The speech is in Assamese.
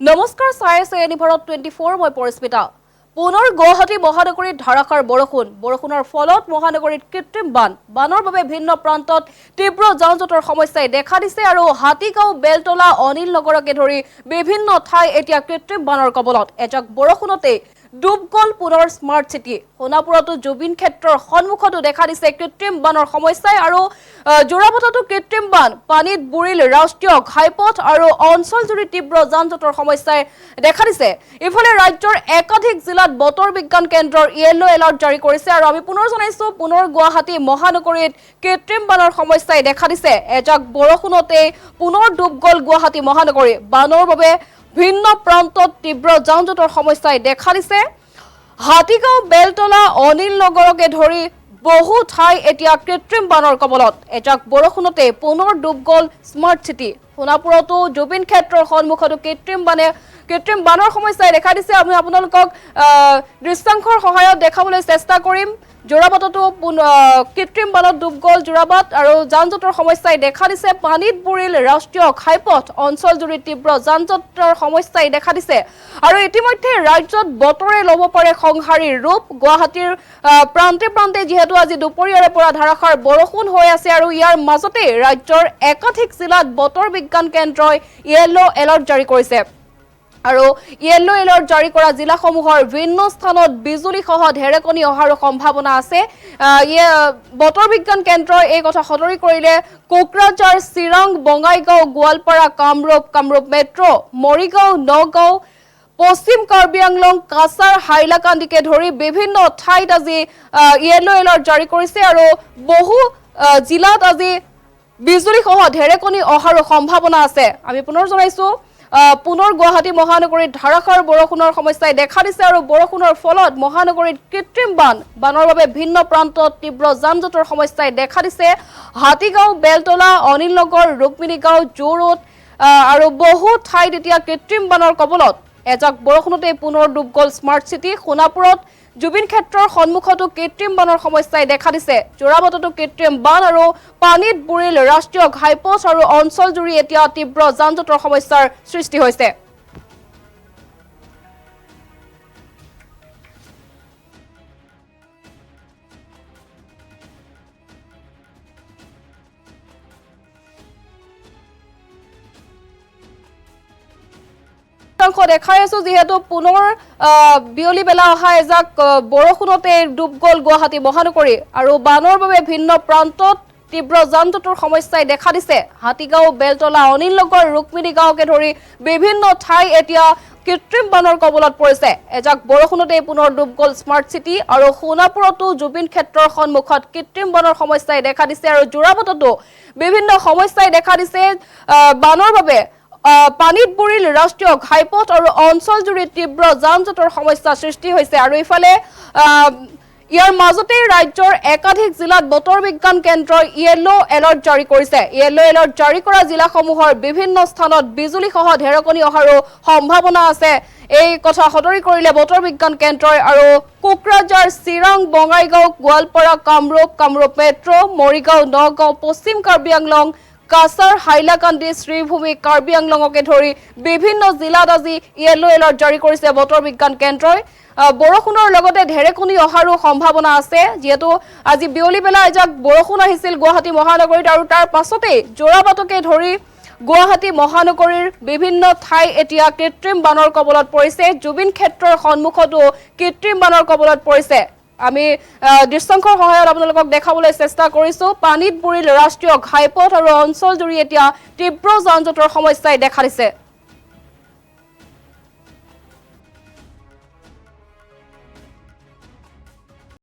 নমস্কাৰ চাই আছে ভাৰত 24 মই পৰিস্মিতা পুনৰ গুৱাহাটী মহানগৰীত ধাৰাসাৰ বৰষুণৰ ফলত মহানগৰীত কৃত্ৰিম বানৰ বাবে ভিন্ন প্ৰান্তত তীব্ৰ যানজঁটৰ সমস্যাই দেখা দিছে আৰু হাতীগাঁও বেলতলা অনিল নগৰকে ধৰি বিভিন্ন ঠাই এতিয়া কৃত্ৰিম বানৰ কবলত এজাক বৰষুণতে ডুব গল পুনৰ স্মাৰ্ট সিটি সোণাপুৰতো জুবিন ক্ষেত্ৰৰ সন্মুখতো দেখা দিছে কৃত্ৰিম বানৰ সমস্যাই আৰু জোৰাবাটতো কৃত্ৰিম বান পানীত বুৰিল ৰাষ্ট্ৰীয় ঘাইপথ আৰু অঞ্চলজুৰি তীব্ৰ যানজঁটৰ সমস্যাই দেখা দিছে ইফালে ৰাজ্যৰ একাধিক জিলাত বতৰ বিজ্ঞান কেন্দ্ৰৰ ইয়েলো এলাৰ্ট জাৰি কৰিছে আৰু আমি পুনৰ জনাইছো পুনৰ গুৱাহাটী মহানগৰীত কৃত্ৰিম বানৰ সমস্যাই দেখা দিছে এজাক বৰষুণতে পুনৰ ডুব গল গুৱাহাটী মহানগৰী বানৰ বাবে ভিন্ন প্ৰান্তত তীব্ৰ যানজঁটৰ সমস্যাই দেখা দিছে হাতীগাঁও বেলতলা অনিল নগৰকে ধৰি বহু ঠাই এতিয়া কৃত্ৰিম বানৰ কবলত এজাক বৰষুণতে পুনৰ ডুব গল স্মাৰ্ট সিটি সোণাপুৰতো জুবিন ক্ষেত্ৰৰ সন্মুখতো কৃত্ৰিম বানৰ সমস্যাই দেখা দিছে আমি আপোনালোকক দৃশ্যাংশৰ সহায়ত দেখাবলৈ চেষ্টা কৰিম জোৰাবাটতো কৃত্ৰিম বানত ডুব গল জোৰাবাট আৰু যানজঁটৰ সমস্যাই দেখা দিছে পানীত বুৰিল ৰাষ্ট্ৰীয় ঘাইপথ অঞ্চলজুৰি তীব্ৰ যানজঁটৰ সমস্যাই দেখা দিছে আৰু ইতিমধ্যে ৰাজ্যত বতৰে ল'ব পাৰে সংহাৰী ৰূপ গুৱাহাটীৰ প্ৰান্তে প্ৰান্তে যেহেতু আজি দুপৰীয়াৰে পৰা ধাৰাসাৰ বৰষুণ হৈ আছে আৰু ইয়াৰ মাজতে ৰাজ্যৰ একাধিক জিলাত বতৰ বিজ্ঞান কেন্দ্ৰই ইয়েলো এলাৰ্ট জাৰি কৰিছে আৰু ইয়েলো এলাৰ্ট জাৰি কৰা জিলাসমূহৰ ভিন্ন স্থানত বিজুলীসহ ঢেৰেকনি অহাৰ সম্ভাৱনা আছে বতৰ বিজ্ঞান কেন্দ্ৰই এই কথা সতৰি কৰিলে কোকৰাঝাৰ চিৰাং বঙাইগাঁও গোৱালপাৰা কামৰূপ মেট্ৰ' মৰিগাঁও নগাঁও পশ্চিম কাৰ্বি আংলং কাছাৰ হাইলাকান্দিকে ধৰি বিভিন্ন ঠাইত আজি ইয়েলো এলাৰ্ট জাৰি কৰিছে আৰু বহু জিলাত আজি বিজুলীসহ ঢেৰেকনি অহাৰ সম্ভাৱনা আছে আমি পুনৰ জনাইছো পুনৰ গুৱাহাটী মহানগৰীত ধাৰাসাৰ বৰষুণৰ সমস্যাই দেখা দিছে আৰু বৰষুণৰ ফলত মহানগৰীত কৃত্ৰিম বানৰ বাবে ভিন্ন প্ৰান্তত তীব্ৰ যানজঁটৰ সমস্যাই দেখা দিছে হাতীগাঁও বেলতলা অনিল নগৰ ৰুক্মিণীগাঁও জোৰোড আৰু বহু ঠাইত এতিয়া কৃত্ৰিম বানৰ কবলত এজাক বৰষুণতে পুনৰ ডুব গল স্মাৰ্ট সিটি সোণাপুৰত জুবিন ক্ষেত্ৰৰ সন্মুখতো কৃত্ৰিম বানৰ সমস্যাই দেখা দিছে জোৰাবাটতো কৃত্ৰিম বান আৰু পানীত বুৰিল ৰাষ্ট্ৰীয় ঘাইপথ আৰু অঞ্চলজুৰি এতিয়া তীব্ৰ যানজঁটৰ সমস্যাৰ সৃষ্টি হৈছে দেখাই আছো যেহেতু পুনৰ বিয়লি বেলা অহা এজাক বৰষুণতে ডুব গল গুৱাহাটী মহানগৰী আৰু বানৰ বাবে ভিন্ন প্ৰান্তত তীব্ৰ যানজঁটৰ সমস্যাই দেখা দিছে হাতীগাঁও বেলতলা অনিল নগৰ ৰুক্মিণী গাঁৱকে ধৰি বিভিন্ন ঠাই এতিয়া কৃত্ৰিম বানৰ কবলত পৰিছে এজাক বৰষুণতে পুনৰ ডুব গল স্মাৰ্ট সিটি আৰু সোণাপুৰতো জুবিন ক্ষেত্ৰৰ সন্মুখত কৃত্ৰিম বানৰ সমস্যাই দেখা দিছে আৰু জোৰাবাটতো বিভিন্ন সমস্যাই দেখা দিছে বানৰ বাবে পানীত বুৰিল ৰাষ্ট্ৰীয় ঘাইপথ আৰু অঞ্চলজুৰি তীব্ৰ যানজঁটৰ সমস্যা সৃষ্টি হৈছে আৰু ইফালে ইয়াৰ মাজতে ৰাজ্যৰ একাধিক জিলাত বতৰ বিজ্ঞান কেন্দ্ৰই ইয়েলো এলাৰ্ট জাৰি কৰিছে ইয়েলো এলাৰ্ট জাৰি কৰা জিলাসমূহৰ বিভিন্ন স্থানত বিজুলীসহ ঢেৰেকনি অহাৰো সম্ভাৱনা আছে এই কথা সতৰি কৰিলে বতৰ বিজ্ঞান কেন্দ্ৰই আৰু কোকৰাঝাৰ চিৰাং বঙাইগাঁও গোৱালপাৰা কামৰূপ মেট্ৰ' মৰিগাঁও নগাঁও পশ্চিম কাৰ্বি আংলং কাছাৰ হাইলাকান্দি শ্ৰীভূমি কাৰ্বি আংলঙকে ধৰি বিভিন্ন জিলাত আজি ইয়েলো এলাৰ্ট জাৰি কৰিছে বতৰ বিজ্ঞান কেন্দ্ৰই বৰষুণৰ লগতে ঢেৰেকনি অহাৰো সম্ভাৱনা আছে যেহেতু আজি বিয়লি বেলা এজাক বৰষুণ আহিছিল গুৱাহাটী মহানগৰীত আৰু তাৰ পাছতে জোৰাবাটকে ধৰি গুৱাহাটী মহানগৰীৰ বিভিন্ন ঠাই এতিয়া কৃত্ৰিম বানৰ কবলত পৰিছে জুবিন ক্ষেত্ৰৰ সন্মুখতো কৃত্ৰিম বানৰ কবলত পৰিছে আমি দৃশ্যাংশৰ সহায়ত আপোনালোকক দেখাবলৈ চেষ্টা কৰিছো পানীত বুৰিল ৰাষ্ট্ৰীয় ঘাইপথ আৰু অঞ্চলজুৰি এতিয়া তীব্ৰ যানজঁটৰ সমস্যাই দেখা দিছে